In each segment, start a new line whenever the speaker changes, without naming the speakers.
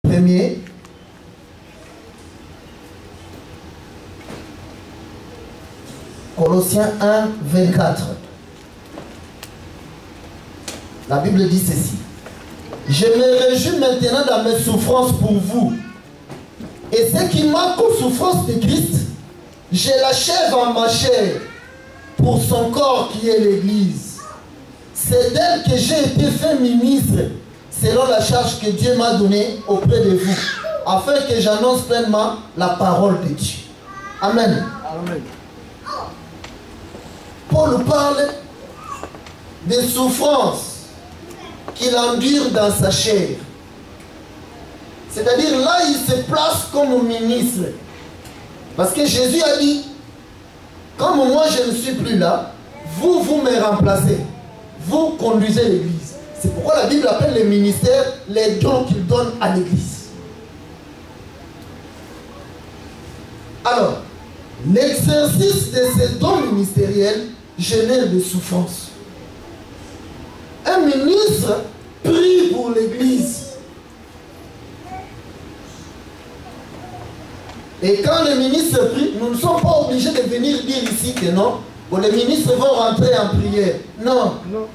1er. Colossiens 1, 24. La Bible dit ceci. Je me réjouis maintenant dans mes souffrances pour vous. Et ce qui manque aux souffrances de Christ, je l'achève en ma chair pour son corps qui est l'Église. C'est d'elle que j'ai été fait ministre selon la charge que Dieu m'a donnée auprès de vous, afin que j'annonce pleinement la parole de Dieu. Amen.
Amen.
Paul parle des souffrances qu'il endure dans sa chair. C'est-à-dire là, il se place comme ministre. Parce que Jésus a dit, comme moi je ne suis plus là, vous me remplacez. Vous conduisez l'Église. C'est pourquoi la Bible appelle les ministères les dons qu'il donne à l'Église. Alors, l'exercice de ces dons ministériels génère des souffrances. Un ministre prie pour l'Église. Et quand le ministre prie, nous ne sommes pas obligés de venir dire ici que non, bon, les ministres vont rentrer en prière. Non.
Non.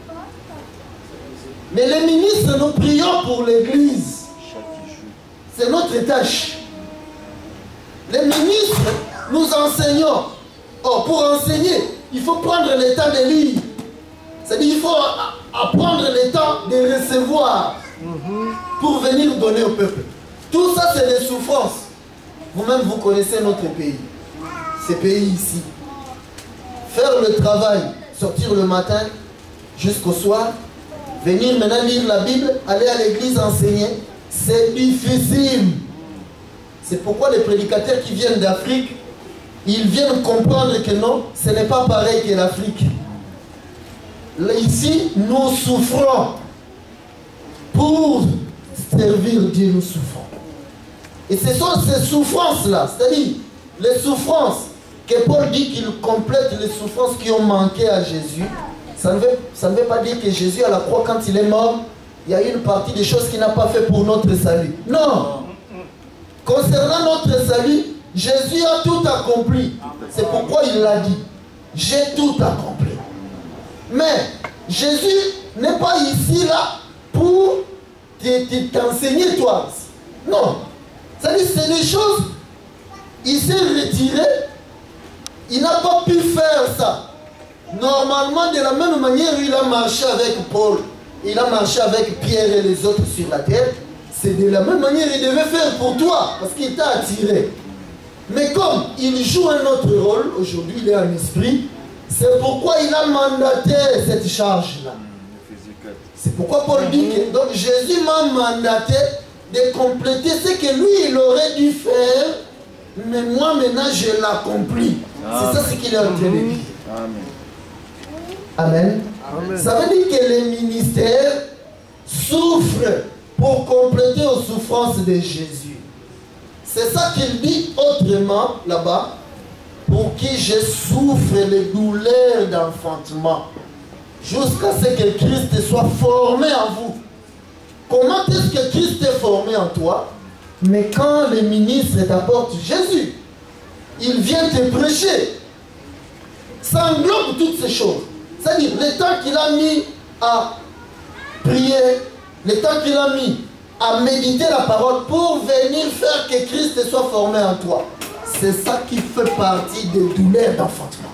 Mais les ministres, nous prions pour l'Église. C'est notre tâche. Les ministres, nous enseignons. Or, pour enseigner, il faut prendre le temps de lire. C'est-à-dire qu'il faut apprendre le temps de recevoir pour venir donner au peuple. Tout ça, c'est des souffrances. Vous-même, vous connaissez notre pays. Ce pays ici. Faire le travail, sortir le matin jusqu'au soir, venir maintenant lire la Bible, aller à l'église enseigner, c'est difficile. C'est pourquoi les prédicateurs qui viennent d'Afrique, ils viennent comprendre que non, ce n'est pas pareil que l'Afrique. Ici, nous souffrons. Pour servir Dieu, nous souffrons. Et ce sont ces souffrances-là, c'est-à-dire les souffrances que Paul dit qu'il complète les souffrances qui ont manqué à Jésus. Ça ne veut pas dire que Jésus à la croix, quand il est mort, il y a une partie des choses qu'il n'a pas fait pour notre salut. Non. Concernant notre salut, Jésus a tout accompli. C'est pourquoi il l'a dit. J'ai tout accompli. Mais Jésus n'est pas ici là pour t'enseigner toi. Non. C'est-à-dire c'est des choses, il s'est retiré, il n'a pas pu faire ça. Normalement, de la même manière, il a marché avec Paul, il a marché avec Pierre et les autres sur la terre. C'est de la même manière qu'il devait faire pour toi, parce qu'il t'a attiré. Mais comme il joue un autre rôle, aujourd'hui il est en esprit, c'est pourquoi il a mandaté cette charge-là. C'est pourquoi Paul dit que donc Jésus m'a mandaté de compléter ce que lui il aurait dû faire, mais moi maintenant je l'accomplis. C'est ça ce qu'il est en train de dire. Amen. Amen. Ça veut dire que les ministères souffrent pour compléter aux souffrances de Jésus. C'est ça qu'il dit autrement là-bas, pour qui je souffre les douleurs d'enfantement, jusqu'à ce que Christ soit formé en vous. Comment est-ce que Christ est formé en toi? Mais quand le ministre t'apporte Jésus, il vient te prêcher. Ça englobe toutes ces choses. C'est-à-dire le temps qu'il a mis à prier, le temps qu'il a mis à méditer la parole pour venir faire que Christ soit formé en toi. C'est ça qui fait partie des douleurs d'enfantement.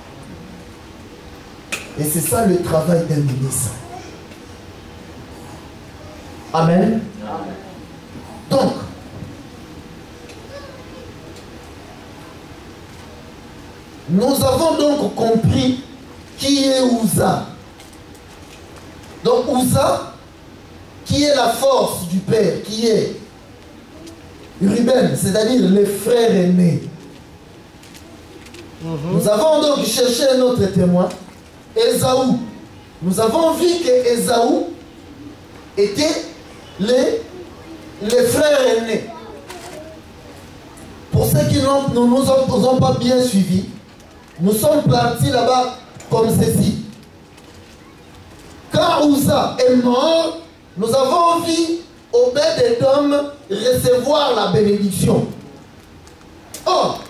Et c'est ça le travail d'un ministre. Amen. Amen. Donc, nous avons donc compris qui est Uza. Donc Uza, qui est la force du Père, qui est Ruben, c'est-à-dire les frères aînés. Nous avons donc cherché un autre témoin, Ésaü. Nous avons vu que Ésaü était les frères aînés. Pour ceux qui ne nous ont pas bien suivis, nous sommes partis là-bas comme ceci. Quand Uza est mort, nous avons vu Obed-Edom recevoir la bénédiction. Or,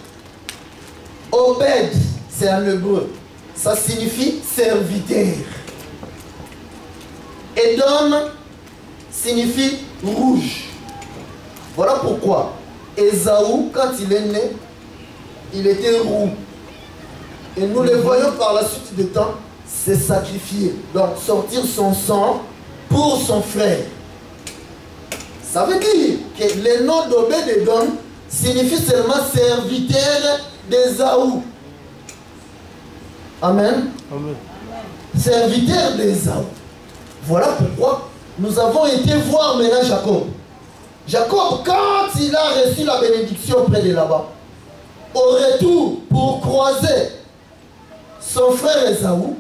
Obed, c'est en hébreu, ça signifie serviteur. Edom signifie rouge. Voilà pourquoi Ésaü, quand il est né, il était roux. Et nous le voyons par la suite du temps, c'est sacrifié. Donc sortir son sang pour son frère. Ça veut dire que le nom d'Obed-Edom signifie seulement serviteur d'Ésaü. Amen. Amen. Serviteur d'Ésaü. Voilà pourquoi nous avons été voir maintenant Jacob. Jacob, quand il a reçu la bénédiction près de là-bas, au retour pour croiser son frère Ésaü,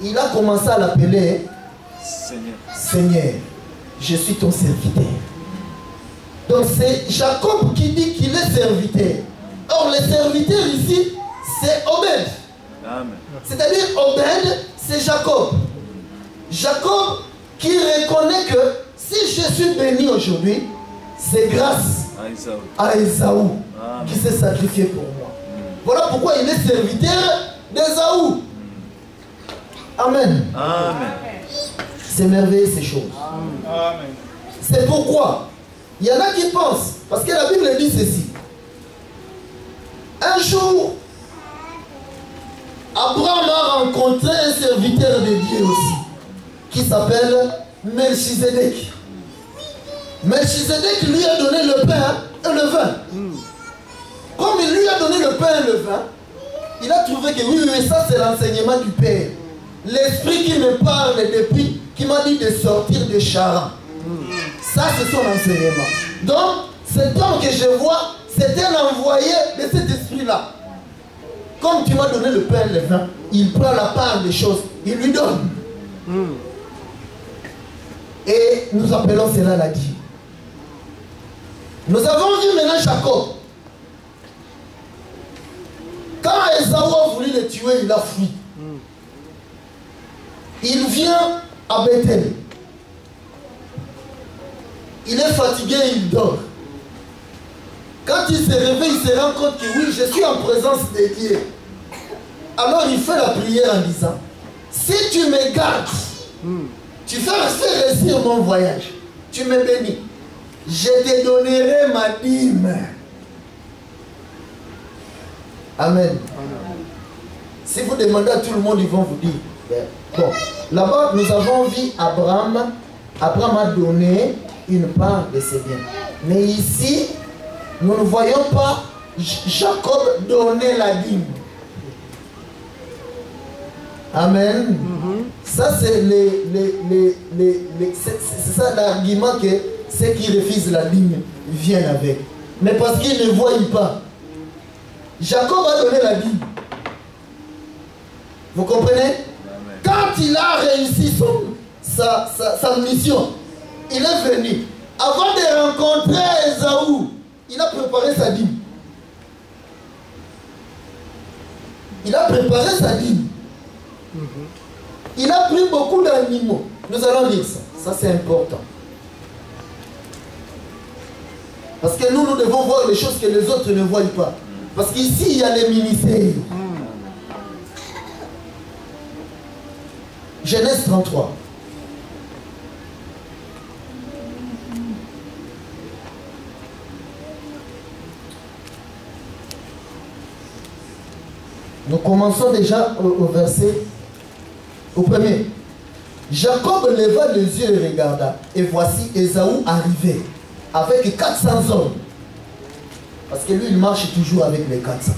il a commencé à l'appeler Seigneur. Seigneur, je suis ton serviteur. Donc c'est Jacob qui dit qu'il est serviteur. Or le serviteur ici, c'est Obed. C'est-à-dire Obed, c'est Jacob. Jacob qui reconnaît que si je suis béni aujourd'hui, c'est grâce à Ésaü qui s'est sacrifié pour moi. Voilà pourquoi il est serviteur d'Ésaü. Amen. Amen. C'est merveilleux ces choses. Amen. C'est pourquoi il y en a qui pensent, parce que la Bible dit ceci. Un jour, Abraham a rencontré un serviteur de Dieu aussi, qui s'appelle Melchizedek. Melchizedek lui a donné le pain et le vin. Comme il lui a donné le pain et le vin, il a trouvé que oui, ça c'est l'enseignement du Père. L'esprit qui me parle depuis, qui m'a dit de sortir de Charan. Ça c'est son enseignement. Donc, cet homme que je vois, c'est un envoyé de cet esprit-là. Comme tu m'as donné le pain et le vin, il prend la part des choses, il lui donne. Et nous appelons cela la dîme. Nous avons vu maintenant Jacob. Quand Ésaü a voulu le tuer, il a fui. Il vient à Bethel. Il est fatigué, il dort. Quand il se réveille, il se rend compte que oui, je suis en présence de Dieu. Alors il fait la prière en disant, si tu me gardes, tu fais réussir mon voyage, tu me bénis, je te donnerai ma dîme. Amen. Si vous demandez à tout le monde, ils vont vous dire. Bon, là-bas, nous avons vu Abraham. Abraham a donné une part de ses biens. Mais ici, nous ne voyons pas Jacob donner la dîme. Amen. Ça, c'est c'est ça l'argument que ceux qui refusent la dîme viennent avec. Mais parce qu'ils ne voient pas. Jacob a donné la dîme. Vous comprenez? Amen. Quand il a réussi sa mission, il est venu. Avant de rencontrer Ésaü, il a préparé sa dîme. Il a préparé sa dîme. Il a pris beaucoup d'animaux. Nous allons lire ça. Ça, c'est important. Parce que nous devons voir les choses que les autres ne voient pas. Parce qu'ici, il y a les ministères. Genèse 33. Nous commençons déjà au verset, au premier. Jacob leva les yeux et regarda, et voici Ésaü arrivait avec 400 hommes. Parce que lui, il marche toujours avec les 400.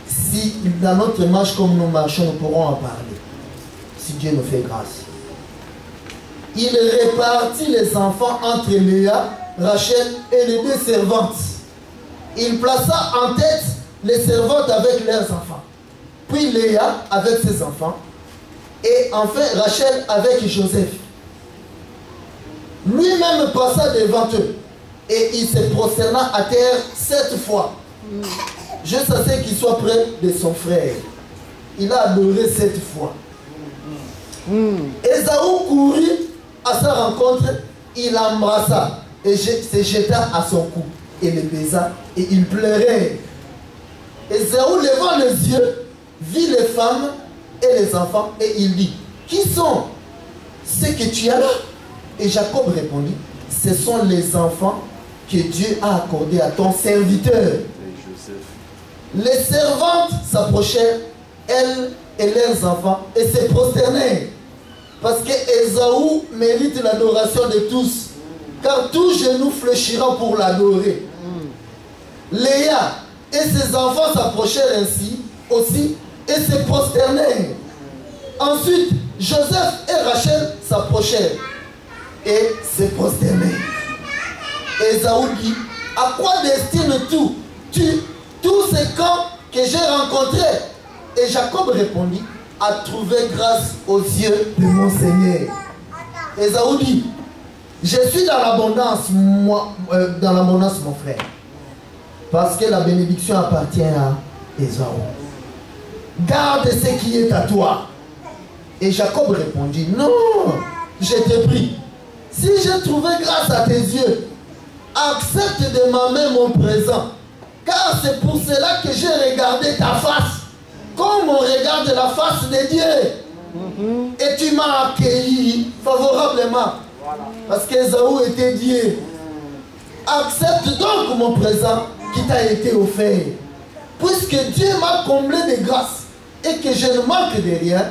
Si dans notre marche comme nous marchons, nous pourrons en parler. Si Dieu nous fait grâce. Il répartit les enfants entre Léa, Rachel et les deux servantes. Il plaça en tête les servantes avec leurs enfants. Puis Léa avec ses enfants. Et enfin Rachel avec Joseph. Lui-même passa devant eux. Et il se prosterna à terre 7 fois. Juste à ce qu'il soit près de son frère. Il a adoré 7 fois. Ésaü courut à sa rencontre il l'embrassa et se jeta à son cou et le baisa et il pleurait. Ésaü, levant les yeux, vit les femmes et les enfants et il dit, qui sont ceux que tu as là? Et Jacob répondit, ce sont les enfants que Dieu a accordés à ton serviteur. Les servantes s'approchèrent, elles et leurs enfants, et se prosternèrent. Parce que Ésaü mérite l'adoration de tous, car tout genou fléchira pour l'adorer. Léa et ses enfants s'approchèrent ainsi aussi et se prosternèrent. Ensuite, Joseph et Rachel s'approchèrent et se prosternèrent. Ésaü dit, à quoi destine tous ces camps que j'ai rencontrés? Et Jacob répondit, à trouver grâce aux yeux de mon Seigneur. Ésaü dit, je suis dans l'abondance, mon frère, parce que la bénédiction appartient à Ésaü. Garde ce qui est à toi. Et Jacob répondit, non, je te prie, si j'ai trouvé grâce à tes yeux, accepte de ma main mon présent, car c'est pour cela que j'ai regardé ta face, comme on regarde la face de Dieu. Et tu m'as accueilli favorablement, parce qu'Ésaü était Dieu. Accepte donc mon présent qui t'a été offert, puisque Dieu m'a comblé de grâce et que je ne manque de rien.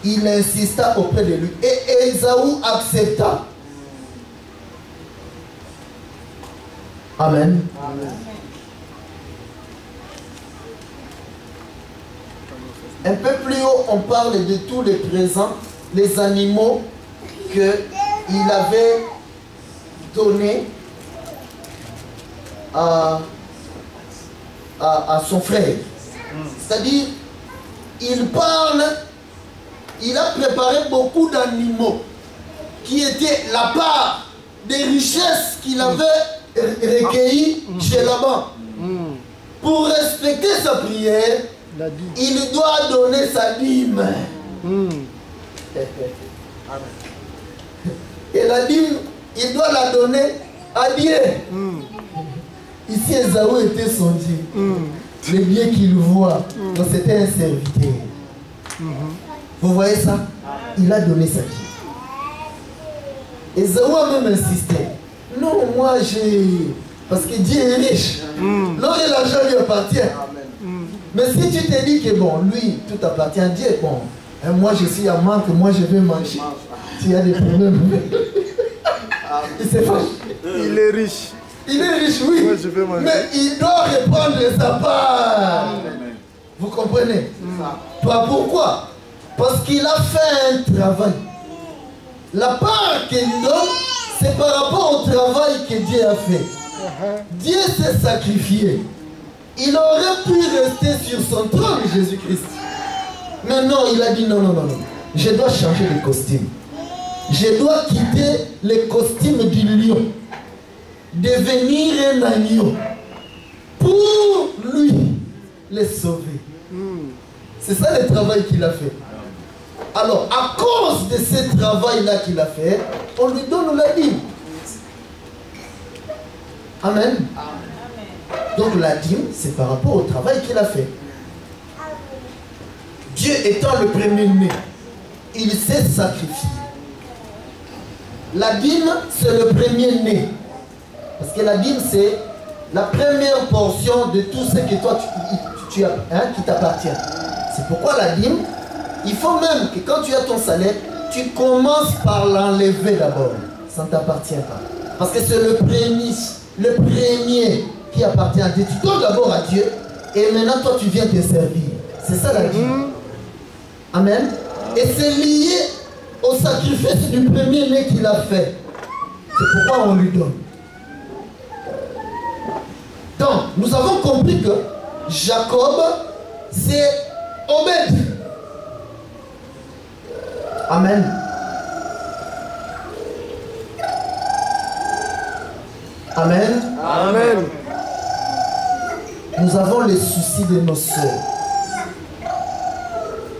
Il insista auprès de lui et Ésaü accepta. Amen. Amen. Un peu plus haut, on parle de tous les présents, les animaux qu'il avait donnés à son frère. C'est-à-dire, il a préparé beaucoup d'animaux qui étaient la part des richesses qu'il avait recueillies chez Laban. Pour respecter sa prière, il doit donner sa dîme. Et la dîme, il doit la donner à Dieu. Ici, Ésaü était son Dieu. Le Dieu qu'il voit. Donc c'était un serviteur. Vous voyez ça? Il a donné sa dîme. Ésaü a même insisté. Non, moi j'ai... Parce que Dieu est riche. L'or et l'argent lui appartient. Mais si tu te dis que bon, lui, tout appartient à Dieu, bon, hein, moi je suis à manque, moi je vais manger. S'il y a des problèmes. Il s'est fâché.
Il est riche.
Il est riche, oui.
Moi, je vais manger.
Mais il doit répondre sa part. Vous comprenez? Pourquoi? Parce qu'il a fait un travail. La part qu'il donne, c'est par rapport au travail que Dieu a fait. Dieu s'est sacrifié. Il aurait pu rester sur son trône, Jésus-Christ. Mais non, il a dit non, non, non, non. Je dois changer de costume. Je dois quitter le costume du lion. Devenir un agneau. Pour lui, les sauver. C'est ça le travail qu'il a fait. Alors, à cause de ce travail-là qu'il a fait, on lui donne la dîme. Amen. Donc la dîme, c'est par rapport au travail qu'il a fait. Dieu étant le premier-né, il s'est sacrifié. La dîme, c'est le premier-né. Parce que la dîme, c'est la première portion de tout ce que toi, tu as, hein, qui t'appartient. C'est pourquoi la dîme, il faut même que quand tu as ton salaire, tu commences par l'enlever d'abord. Ça ne t'appartient pas. Parce que c'est le premier qui appartient à Dieu. Tu donnes d'abord à Dieu et maintenant toi tu viens te servir. C'est ça la dîme. Amen. Et c'est lié au sacrifice du premier-né qu'il a fait. C'est pourquoi on lui donne. Donc, nous avons compris que Jacob, c'est Obed. Amen. Amen.
Amen.
Nous avons les soucis de nos sœurs.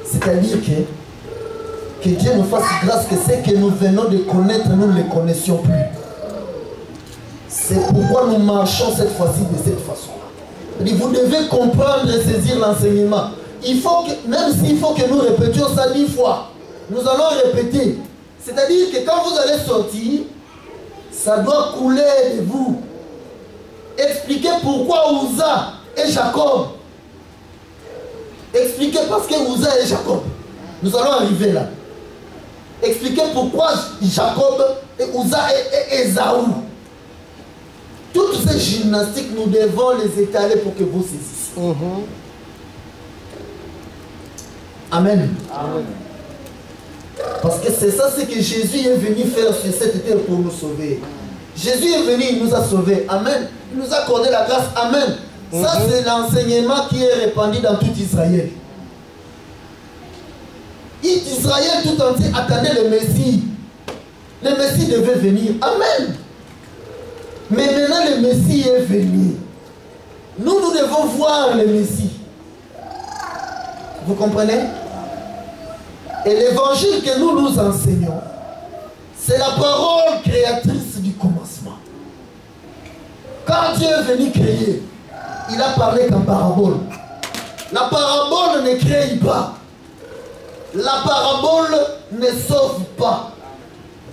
C'est-à-dire que Que Dieu nous fasse grâce que ce que nous venons de connaître, nous ne les connaissions plus. C'est pourquoi nous marchons cette fois-ci de cette façon. Vous devez comprendre et saisir l'enseignement. Il faut que, même s'il faut que nous répétions ça 10 fois, nous allons répéter. C'est-à-dire que quand vous allez sortir, ça doit couler de vous. Expliquez pourquoi Uza et Jacob. Expliquez parce que Uza et Jacob. Nous allons arriver là. Expliquez pourquoi Jacob et Uza et Esaü. Toutes ces gymnastiques, nous devons les étaler pour que vous saisissiez. Amen. Amen. Parce que c'est ça ce que Jésus est venu faire sur cette terre pour nous sauver. Jésus est venu, il nous a sauvés. Amen. Il nous a accordé la grâce. Amen. Ça, c'est l'enseignement qui est répandu dans tout Israël. Israël tout entier attendait le Messie. Le Messie devait venir. Amen. Mais maintenant, le Messie est venu. Nous devons voir le Messie. Vous comprenez? Et l'évangile que nous nous enseignons, c'est la parole créatrice du commencement. Quand Dieu est venu créer, il a parlé qu'en parabole. La parabole ne crée pas. La parabole ne sauve pas.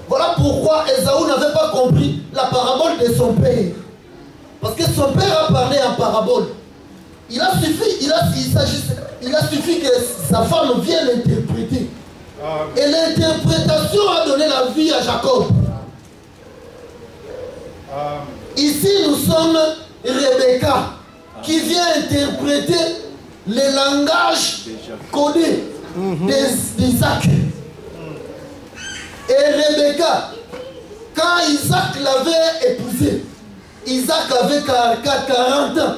Voilà pourquoi Esaü n'avait pas compris la parabole de son père. Parce que son père a parlé en parabole. Il a suffi que sa femme vienne l'interpréter. Et l'interprétation a donné la vie à Jacob. Ici, nous sommes Rebecca qui vient interpréter le langage codé d'Isaac. Et Rebecca, quand Isaac l'avait épousée, Isaac avait 40 ans.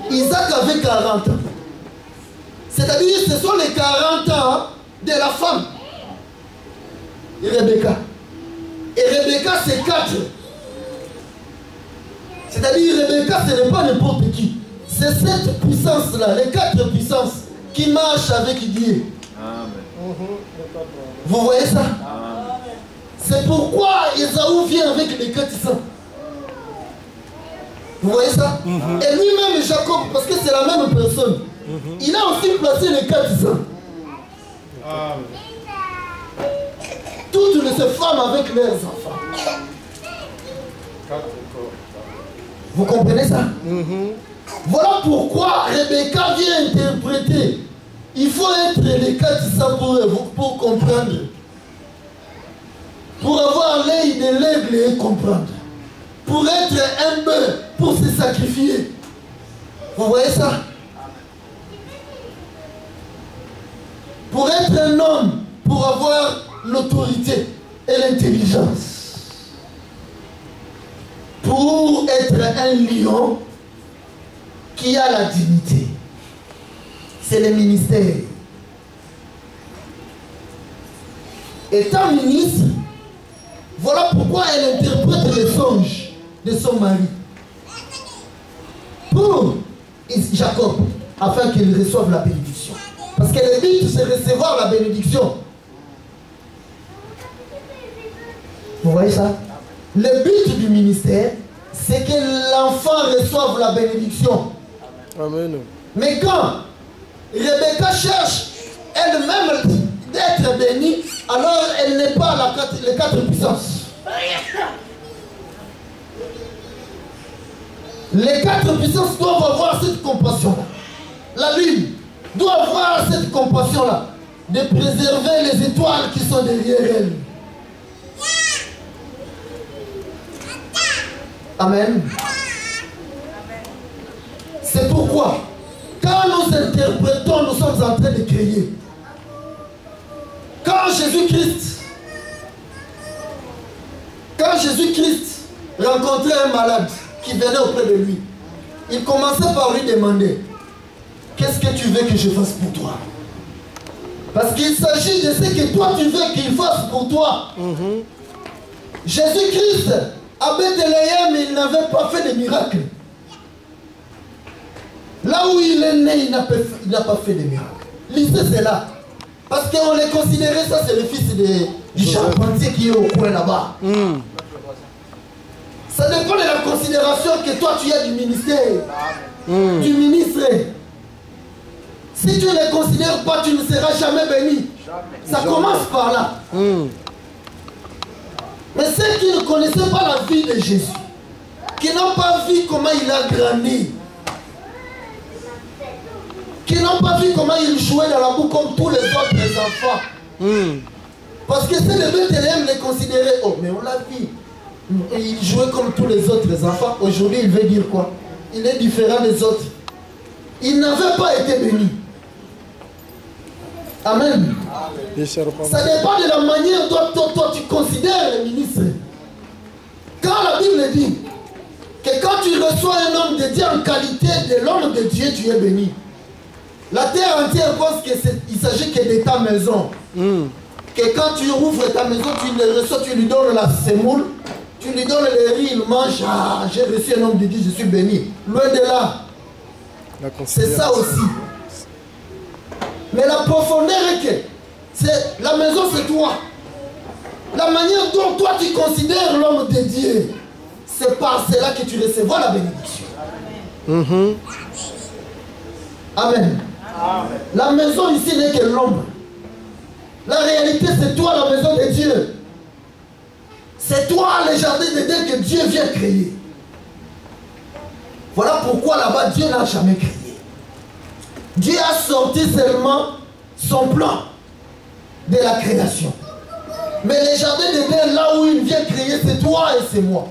Isaac avait 40 ans. C'est-à-dire ce sont les 40 ans de la femme. Rebecca. Et Rebecca, c'est 4. C'est-à-dire Rebecca, ce n'est pas n'importe qui. C'est cette puissance-là, les 4 puissances qui marchent avec Dieu. Amen. Vous voyez ça? C'est pourquoi Esaü vient avec les 400. Vous voyez ça? Et lui-même, Jacob, parce que c'est la même personne, il a aussi placé les 400. Toutes ces femmes avec leurs enfants. Vous comprenez ça? Voilà pourquoi Rebecca vient interpréter. Il faut être les 400 pour comprendre. Pour avoir l'œil de l'aigle et comprendre. Pour être un bœuf, pour se sacrifier. Vous voyez ça? Pour être un homme, pour avoir l'autorité et l'intelligence. Pour être un lion qui a la dignité. C'est le ministère. Étant ministre, voilà pourquoi elle interprète les songes de son mari. Pour Jacob, afin qu'il reçoive la bénédiction. Parce que le but, c'est recevoir la bénédiction. Vous voyez ça? Le but du ministère, c'est que l'enfant reçoive la bénédiction.
Amen.
Mais quand Rebecca cherche elle-même d'être bénie, alors elle n'est pas les 4 puissances. Les 4 puissances doivent avoir cette compassion-là. La lune doit avoir cette compassion-là de préserver les étoiles qui sont derrière elle. Amen. C'est pourquoi, quand nous interprétons, nous sommes en train de créer. Quand Jésus-Christ rencontrait un malade qui venait auprès de lui, il commençait par lui demander: qu'est-ce que tu veux que je fasse pour toi? Parce qu'il s'agit de ce que toi tu veux qu'il fasse pour toi. Jésus-Christ, à Bethléem, il n'avait pas fait de miracle. Là où il est né, il n'a pas fait de miracle. L'issue, c'est là. Parce qu'on les considérait, ça c'est le fils du charpentier qui est au coin là-bas. Ça dépend de la considération que toi tu as du ministère, du ministre. Si tu ne les considères pas, tu ne seras jamais béni. Ça commence par là. Mais ceux qui ne connaissaient pas la vie de Jésus, qui n'ont pas vu comment il a grandi, qui n'ont pas vu comment il jouait dans la boue comme tous les autres enfants. Parce que c'est le Bethléem les considérait, oh mais on l'a vu. Il jouait comme tous les autres enfants. Aujourd'hui il veut dire quoi? Il est différent des autres. Il n'avait pas été béni. Amen. Ça dépend de la manière dont toi tu considères les ministres. Quand la Bible dit que quand tu reçois un homme de Dieu en qualité de l'homme de Dieu, tu es béni. La terre entière pense qu'il s'agit que de ta maison. Que quand tu ouvres ta maison, tu le reçois, tu lui donnes la semoule, tu lui donnes le riz, il mange. Ah, j'ai reçu un homme de Dieu, je suis béni. Loin de là. C'est ça aussi. Mais la profondeur est que la maison c'est toi. La manière dont toi tu considères l'homme de Dieu, c'est par cela que tu recevras la bénédiction. Amen. La maison ici n'est que l'ombre. La réalité c'est toi la maison de Dieu. C'est toi le jardin d'Éden que Dieu vient créer. Voilà pourquoi là-bas Dieu n'a jamais créé. Dieu a sorti seulement son plan de la création. Mais le jardin d'Éden, là où il vient créer, c'est toi et c'est moi.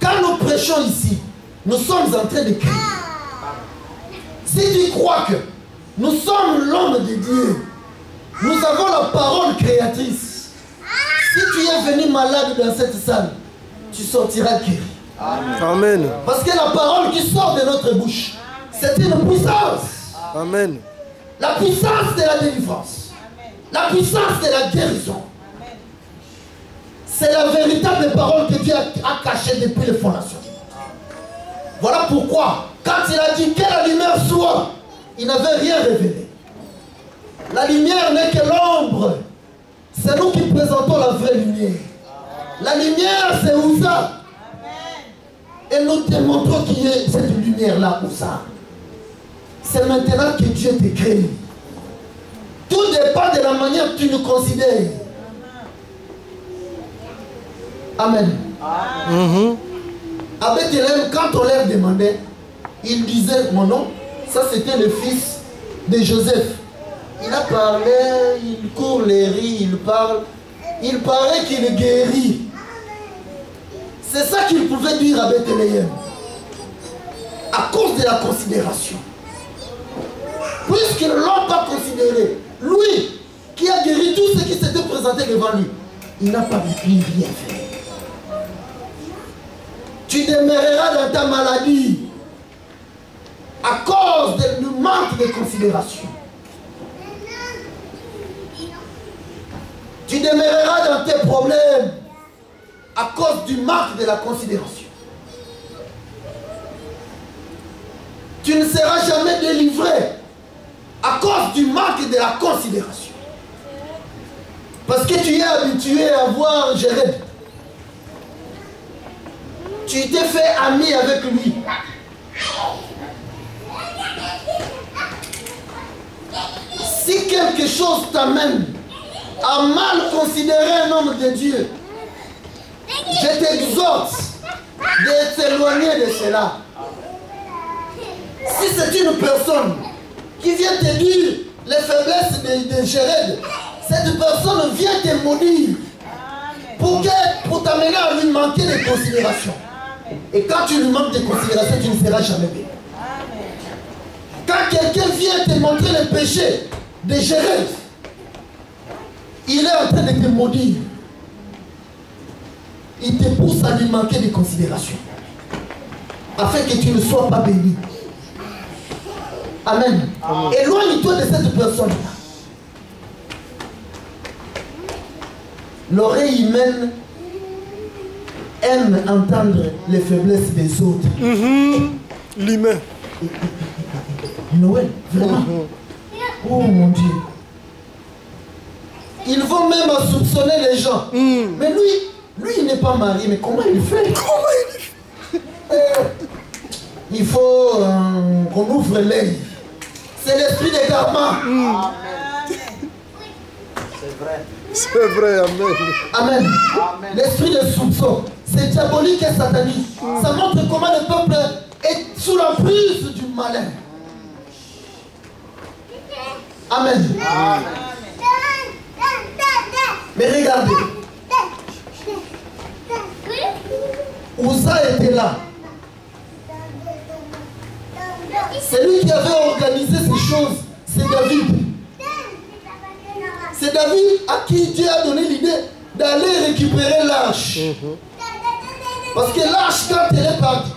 Quand nous prêchons ici, nous sommes en train de créer. Si tu crois que nous sommes l'homme de Dieu, nous avons la parole créatrice. Si tu es venu malade dans cette salle, tu sortiras guéri.
Amen.
Parce que la parole qui sort de notre bouche, c'est une puissance.
Amen.
La puissance de la délivrance. La puissance de la guérison. C'est la véritable parole que Dieu a cachée depuis les fondations. Voilà pourquoi, quand il a dit que la lumière soit, il n'avait rien révélé. La lumière n'est que l'ombre. C'est nous qui présentons la vraie lumière. La lumière, c'est Ouza. Et nous démontrons qui est cette lumière-là, Ouza. C'est maintenant que Dieu te crée. Tout dépend de la manière que tu nous considères. Amen. À Bethléem, quand on leur demandait, ils disaient mon nom. Ça, c'était le fils de Joseph. Il a parlé, il court les riz, il parle. Il paraît qu'il guérit. C'est ça qu'il pouvait dire à Bethléem. À cause de la considération. Puisqu'ils ne l'ont pas considéré, lui qui a guéri tout ce qui s'était présenté devant lui, il n'a pas pu rien faire. Tu demeureras dans ta maladie à cause du manque de considération. Tu demeureras dans tes problèmes à cause du manque de la considération. Tu ne seras jamais délivré à cause du manque de la considération. Parce que tu es habitué à voir Jérémie. Tu t'es fait ami avec lui. Si quelque chose t'amène à mal considérer un homme de Dieu, je t'exhorte de t'éloigner de cela. Si c'est une personne qui vient te dire les faiblesses de Jéred, cette personne vient te maudire pour t'amener à lui manquer de considération. Et quand tu lui manques de considération, tu ne seras jamais bien. Quand quelqu'un vient te montrer le péché de Jéred, il est en train de te maudire. Il te pousse à lui manquer de considération. Afin que tu ne sois pas béni. Amen. Éloigne-toi de cette personne-là. L'oreille humaine aime entendre les faiblesses des autres.
L'humain.
Noël, vraiment. Oh mon Dieu. Ils vont même soupçonner les gens. Mais lui, il n'est pas marié. Mais comment il fait? Il faut qu'on ouvre l'œil. C'est l'esprit d'égarement.
C'est vrai, amen.
Amen. L'esprit de soupçon, c'est diabolique et satanique. Ça montre comment le peuple est sous la prise du malin. Amen. Mais regardez. Uza était là. C'est lui qui avait organisé ces choses. C'est David. C'est David à qui Dieu a donné l'idée d'aller récupérer l'arche. Parce que l'arche, quand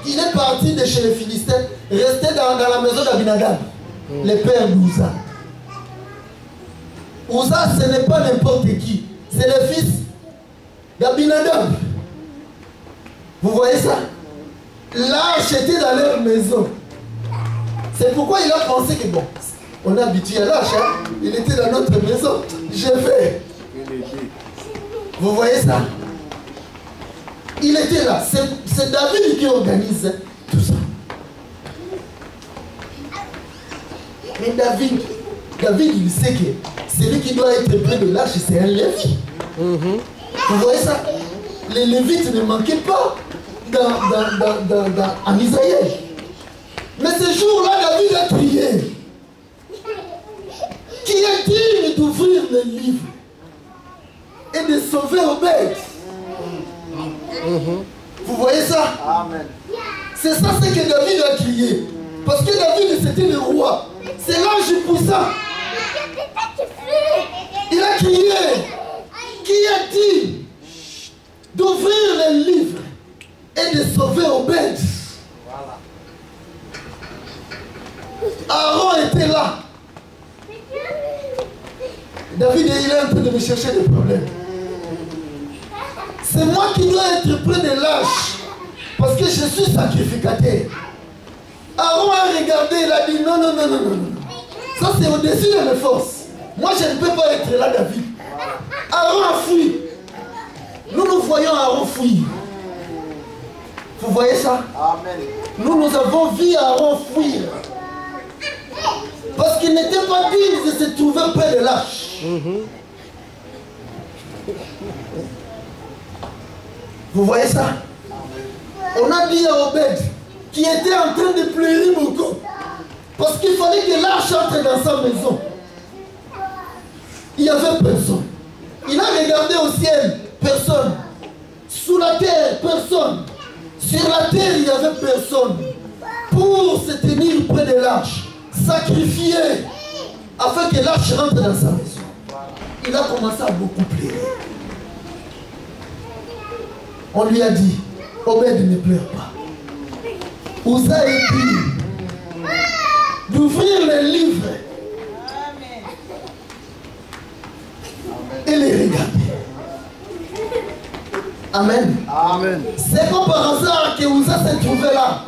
il est parti de chez les Philistins, restait dans la maison d'Abinadab, le père d'Uza. Uza, ce n'est pas n'importe qui. C'est le fils d'Abinadab. Vous voyez ça? L'arche était dans leur maison. C'est pourquoi il a pensé que bon, on est habitué à l'arche, hein? Il était dans notre maison. Je vais. Vous voyez ça? Il était là. C'est David qui organise tout ça. Mais David, il sait que celui qui doit être près de l'arche, c'est un Lévi. Vous voyez ça? Les Lévites ne manquaient pas en Israël. Mais ce jour-là, David a crié. Qui est digne d'ouvrir le livre et de sauver Obed? Vous voyez ça? Amen. C'est ça ce que David a crié. Parce que David, c'était le roi. C'est l'ange puissant. Il a crié. Qui est digne d'ouvrir le livre et de sauver Obed? Voilà. Aaron était là. David, il est en train de me chercher des problèmes. C'est moi qui dois être près de l'arche. Parce que je suis sacrificateur. Aaron a regardé, il a dit non, non, non, non, non. Ça c'est au-dessus de mes forces. Moi je ne peux pas être là, David. Aaron a fui. Nous voyons Aaron fuir. Vous voyez ça? Amen. Nous avons vu Aaron fuir. Parce qu'il n'était pas digne de se trouver près de l'arche. Vous voyez ça? On a dit à Obed, qui était en train de pleurer beaucoup, parce qu'il fallait que l'arche entre dans sa maison. Il n'y avait personne. Il a regardé au ciel, personne. Sous la terre, personne. Sur la terre, il n'y avait personne. Pour se tenir près de l'arche, sacrifier, afin que l'arche rentre dans sa maison. Il a commencé à beaucoup pleurer. On lui a dit, Obed, ne pleure pas. Uza a dit d'ouvrir le livre et les regarder. Amen. Amen. C'est pas par hasard que Uza s'est trouvé là.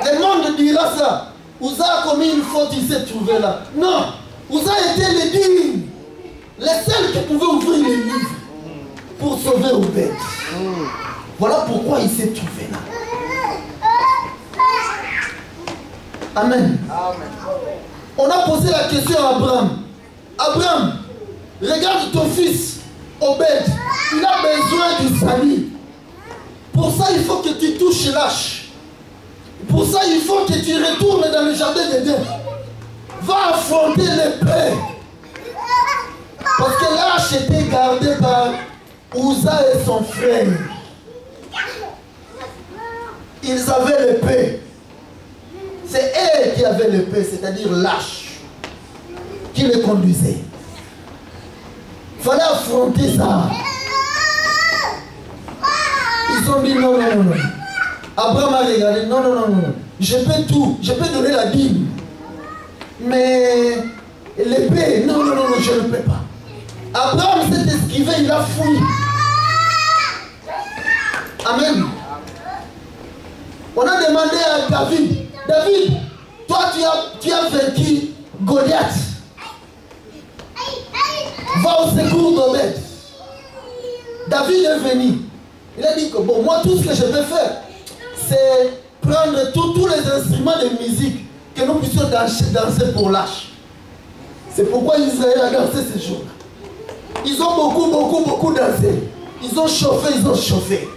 Le monde dira ça. Uza a commis une faute, il s'est trouvé là. Non. Uza était le digne, le seul qui pouvait ouvrir les livres pour sauver Obed. Voilà pourquoi il s'est trouvé là. Amen. Amen. On a posé la question à Abraham. Abraham, regarde ton fils, Obed. Il a besoin du salut. Pour ça, il faut que tu touches l'arche. Pour ça, il faut que tu retournes dans le jardin d'Éden. Va affronter l'épée. Parce que l'arche était gardée par Uza et son frère. Ils avaient l'épée. C'est eux qui avaient l'épée, c'est-à-dire l'arche, qui les conduisait. Il fallait affronter ça. Ils ont dit non, non, non, non. Abraham a regardé, non, non, non, non. Je peux tout, je peux donner la dîme. Mais l'épée, non, non, non, non, je ne peux pas. Abraham s'est esquivé, il a fui. Amen. On a demandé à David, David, toi tu as vaincu Goliath. va au secours d'Obed. David est venu. Il a dit que bon, moi tout ce que je vais faire, c'est prendre tous les instruments de musique que nous puissions danser pour l'âge. C'est pourquoi Israël a dansé ce jour-là. Ils ont beaucoup dansé. Ils ont chauffé.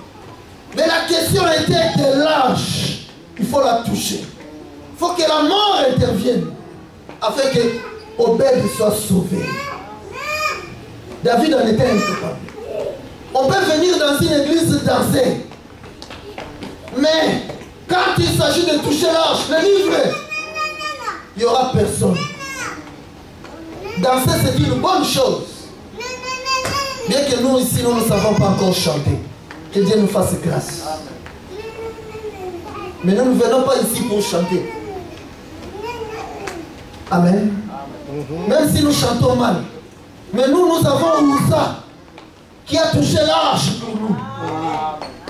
Mais la question était de l'âge. Il faut la toucher. Il faut que la mort intervienne afin que Obed soit sauvé. David en était incapable. On peut venir dans une église danser. Mais quand il s'agit de toucher l'arche, le livre, il n'y aura personne. Danser, c'est une bonne chose. Bien que nous ici, nous ne savons pas encore chanter. Que Dieu nous fasse grâce. Mais nous ne venons pas ici pour chanter. Amen. Même si nous chantons mal. Mais nous avons Uza qui a touché l'arche pour nous.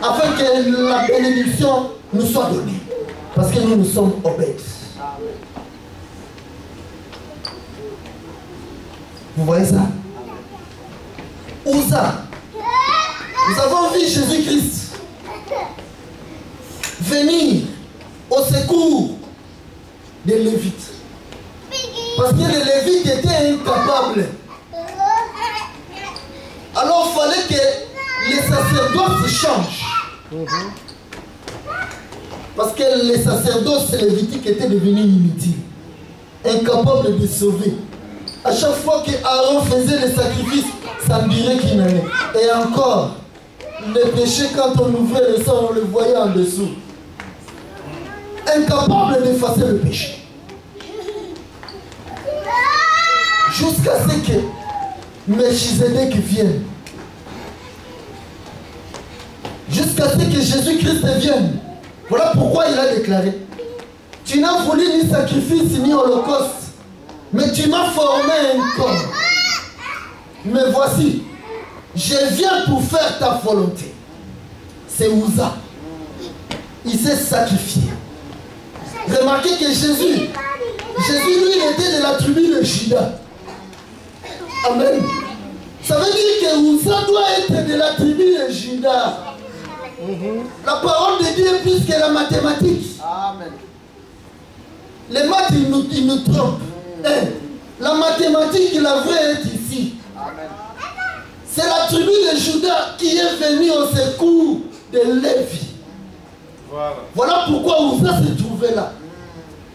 Afin que la bénédiction nous soit donnée. Parce que nous sommes Obed. Vous voyez ça? Uza. Nous avons vu Jésus-Christ venir au secours des Lévites. Parce que les Lévites étaient incapables. Alors il fallait que les sacerdoces changent. Parce que les sacerdoces lévitiques étaient devenus inutiles, incapables de sauver. À chaque fois qu'Aaron faisait les sacrifices, ça me dirait qu'il n'allait. Et encore, le péché, quand on ouvrait le sang, on le voyait en dessous. Incapable d'effacer le péché. Jusqu'à ce que Melchizedek vienne. Jusqu'à ce que Jésus-Christ vienne. Voilà pourquoi il a déclaré: tu n'as voulu ni sacrifice ni holocauste, mais tu m'as formé un corps. Mais voici, je viens pour faire ta volonté. C'est Uza. Il s'est sacrifié. Remarquez que Jésus, lui, il était de la tribu de Juda. Amen. Ça veut dire que Uza doit être de la tribu de Juda. La parole de Dieu est plus que la mathématique. Amen. Les maths, ils nous trompent. La mathématique, la vraie est ici. C'est la tribu de Juda qui est venue au secours de Lévi. Voilà pourquoi Uza se trouvait là.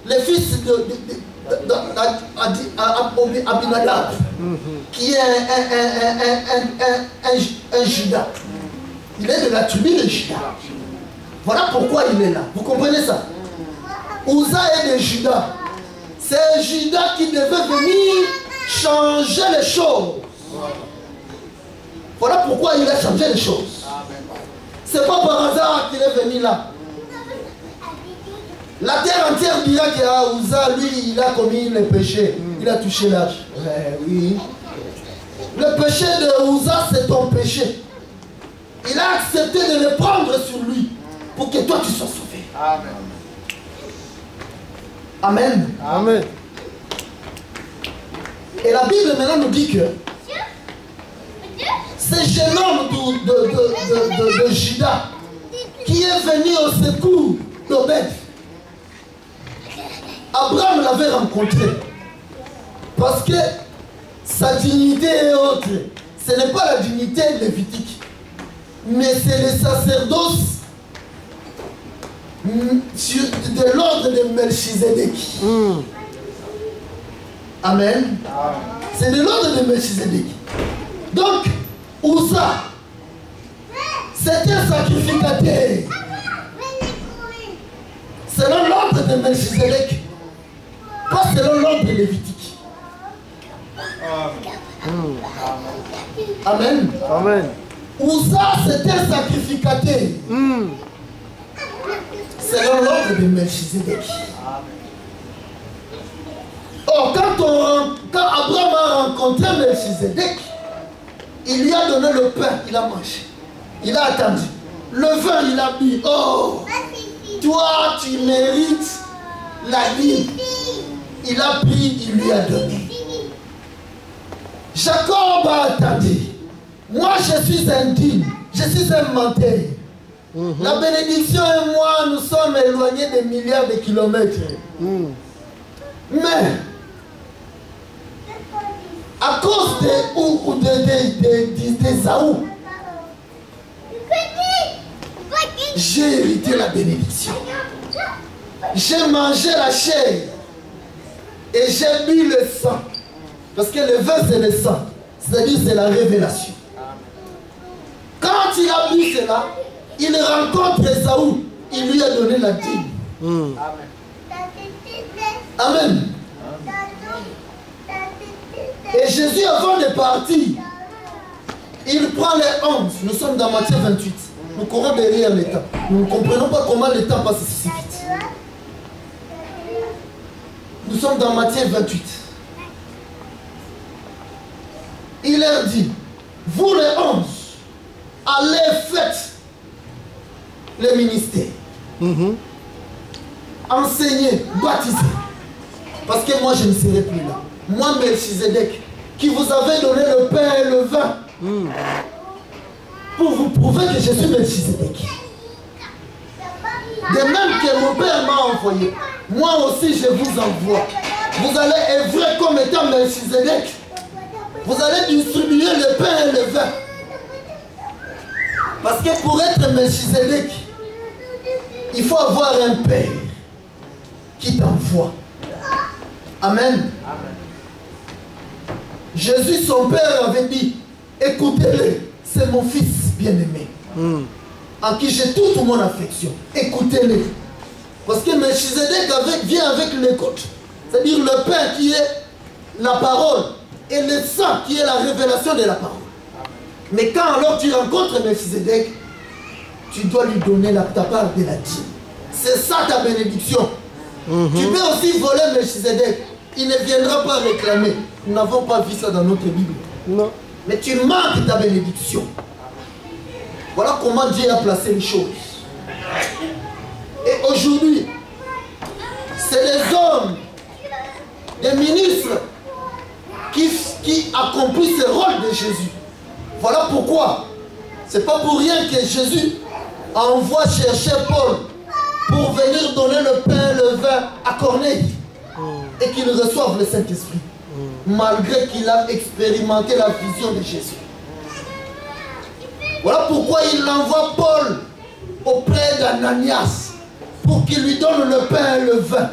Les fils d'Abinadab, qui est un Juda. Il est de la tribu de Juda. Voilà pourquoi il est là. Vous comprenez ça? Uza est de Juda. C'est Juda qui devait venir changer les choses. Voilà pourquoi il a changé les choses. C'est pas par hasard qu'il est venu là. La terre entière dira que Uza, lui, il a commis le péché. Il a touché l'âge. Oui. Le péché de Uza, c'est ton péché. Il a accepté de le prendre sur lui pour que toi tu sois sauvé. Amen. Amen.
Amen.
Et la Bible maintenant nous dit que ce jeune homme de Juda qui est venu au secours d'Obed, Abraham l'avait rencontré parce que sa dignité est autre. Ce n'est pas la dignité lévitique, mais c'est le sacerdoce de l'ordre de Melchizedek. Amen. C'est de l'ordre de Melchizedek. Donc, Uza, c'est un sacrificateur. Selon l'ordre de Melchizedek, pas selon l'ordre lévitique. Amen.
Amen.
Uza, c'est un sacrificateur. Selon l'ordre de Melchizedek. Or, quand Abraham a rencontré Melchizedek, il lui a donné le pain, il a mangé. Il a attendu. Le vin, il a bu. Oh, toi, tu mérites la vie. Il a pris, il lui a donné. Jacob a attendu. Moi, je suis indigne. Je suis un menteur. La bénédiction et moi, nous sommes éloignés des milliards de kilomètres. Mais, à cause d'Ésaü, j'ai hérité la bénédiction. J'ai mangé la chair et j'ai bu le sang. Parce que le vin, c'est le sang. C'est-à-dire, c'est la révélation. Quand il a bu cela, il rencontre Ésaü. Il lui a donné la dîme. Amen. Et Jésus, avant de partir, il prend les 11. Nous sommes dans Matthieu 28. Nous courons derrière le temps. Nous ne comprenons pas comment le temps passe si vite. Nous sommes dans Matthieu 28. Il leur dit, vous les 11, allez faites le ministère. Enseignez, baptisez. Parce que moi je ne serai plus là. Moi, Melchizedek, qui vous avez donné le pain et le vin, pour vous prouver que je suis Melchizedek. De même que mon Père m'a envoyé, moi aussi je vous envoie. Vous allez œuvrer comme étant Melchizedek. Vous allez distribuer le pain et le vin. Parce que pour être Melchizedek, il faut avoir un Père qui t'envoie. Amen. Jésus, son Père, avait dit, écoutez-le, c'est mon fils bien-aimé, en qui j'ai toute mon affection. Écoutez-le. Parce que Melchizedek vient avec l'écoute. C'est-à-dire le pain qui est la parole et le sang qui est la révélation de la parole. Mais quand alors tu rencontres Melchizedek, tu dois lui donner ta part de la dîme. C'est ça ta bénédiction. Tu peux aussi voler Melchizedek. Il ne viendra pas réclamer. Nous n'avons pas vu ça dans notre Bible.
Non.
Mais tu manques ta bénédiction. Voilà comment Dieu a placé les choses. Et aujourd'hui, c'est les hommes, les ministres qui accomplissent ce rôle de Jésus. Voilà pourquoi. C'est pas pour rien que Jésus envoie chercher Paul pour venir donner le pain et le vin à Corneille et qu'il reçoive le Saint-Esprit, malgré qu'il a expérimenté la vision de Jésus. Voilà pourquoi il envoie Paul auprès d'Ananias pour qu'il lui donne le pain et le vin.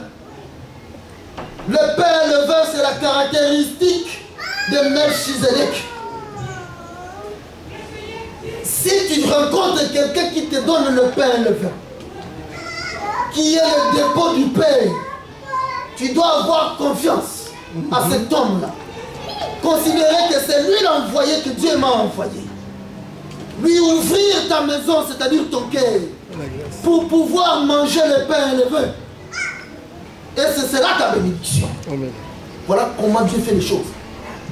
Le pain et le vin, c'est la caractéristique de Melchizedek. Si tu rencontres quelqu'un qui te donne le pain et le vin, qui est le dépôt du Père, tu dois avoir confiance à cet homme-là. Considérer que c'est lui l'envoyé, que Dieu m'a envoyé. Lui ouvrir ta maison, c'est-à-dire ton cœur, pour pouvoir manger le pain et le vin. Et c'est cela ta bénédiction. Amen. Voilà comment Dieu fait les choses.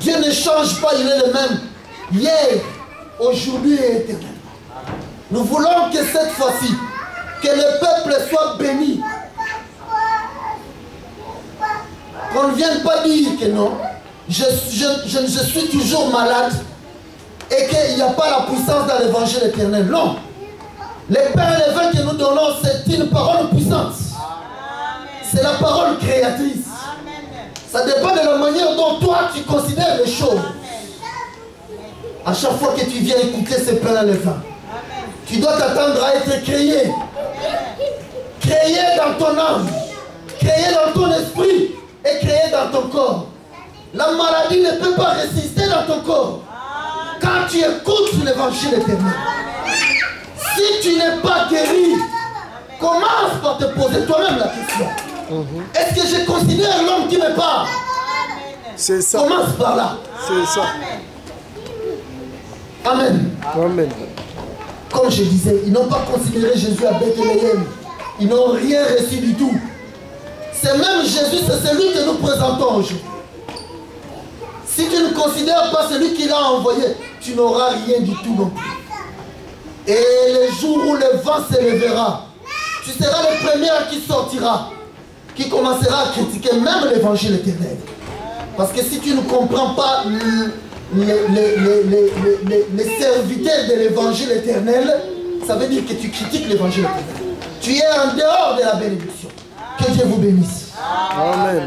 Dieu ne change pas, il est le même hier, aujourd'hui et éternellement. Nous voulons que cette fois-ci, que le peuple soit béni. Qu'on ne vienne pas dire que non, je suis toujours malade et qu'il n'y a pas la puissance dans l'évangile éternel. Non. Les pains et les vins que nous donnons, c'est une parole puissante. C'est la parole créatrice. Ça dépend de la manière dont toi tu considères les choses. À chaque fois que tu viens écouter ces pains et les vins, tu dois t'attendre à être créé. Créé dans ton âme, créé dans ton esprit et créé dans ton corps. La maladie ne peut pas résister dans ton corps quand tu écoutes l'évangile éternel. Si tu n'es pas guéri, commence par te poser toi-même la question. Est-ce que je considère l'homme qui me parle?
C'est ça.
Commence par là.
C'est ça.
Amen.
Amen.
Comme je disais, ils n'ont pas considéré Jésus à Bethléem. Ils n'ont rien reçu du tout. C'est même Jésus, c'est celui que nous présentons aujourd'hui. Si tu ne considères pas celui qui l'a envoyé, tu n'auras rien du tout non plus. Et les jours où le vent se lèvera, tu seras le premier qui sortira, qui commencera à critiquer même l'évangile éternel. Parce que si tu ne comprends pas les serviteurs de l'évangile éternel, ça veut dire que tu critiques l'évangile éternel. Tu es en dehors de la bénédiction. Que Dieu vous bénisse.
Amen.